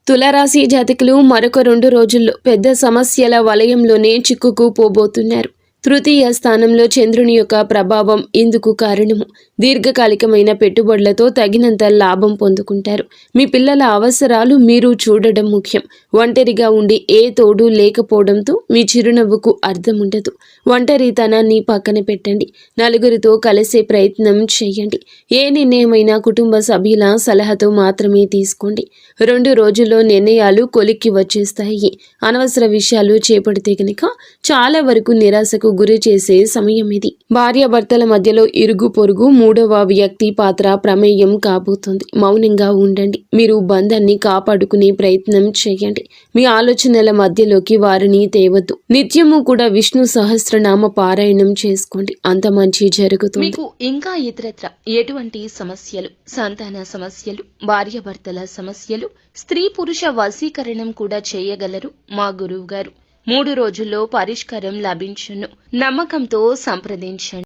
తులారాశి జాతకులు మరొక 2 రోజుల్లో పెద్ద సమస్యల వలయంలోనే చిక్కుకుపోబోతున్నారు. తృతీయ స్థానంలో చంద్రుని యొక్క ప్రభావం ఇందుకు కారణము. దీర్ఘకాలికమైన పెట్టుబడులతో తగినంత లాభం పొందుకుంటారు. మీ పిల్లల అవసరాలు మీరు చూడడం ముఖ్యం. ఒంటరిగా ఉండి ఏ తోడు లేకపోవడంతో మీ చిరునవ్వుకు అర్థం ఉండదు. ఒంటరితనాన్ని పక్కన పెట్టండి. నలుగురితో కలిసే ప్రయత్నం చేయండి. ఏ నిర్ణయమైనా కుటుంబ సభ్యుల సలహాతో మాత్రమే తీసుకోండి. 2 రోజుల్లో నిర్ణయాలు కొలిక్కి వచ్చేస్తాయి. అనవసర విషయాలు చేపడితే గనక చాలా వరకు నిరాశకు గురి చేసే సమయం ఇది. భార్యాభర్తల మధ్యలో ఇరుగు పొరుగు మూడవ వ్యక్తి పాత్ర ప్రమేయం కాబోతుంది. మౌనంగా ఉండండి. మీరు బంధాన్ని కాపాడుకునే ప్రయత్నం చేయండి. మీ ఆలోచనల మధ్యలోకి వారిని తేవద్దు. నిత్యము కూడా విష్ణు సహస్రనామ పారాయణం చేసుకోండి. అంత మంచి జరుగుతుంది. మీకు ఇంకా ఇతరత్ర ఎటువంటి సమస్యలు, సంతాన సమస్యలు, భార్యాభర్తల సమస్యలు, స్త్రీ పురుష వశీకరణం కూడా చేయగలరు మా గురువు గారు. 3 రోజుల్లో పరిష్కారం లభించును. నమ్మకంతో సంప్రదించండి.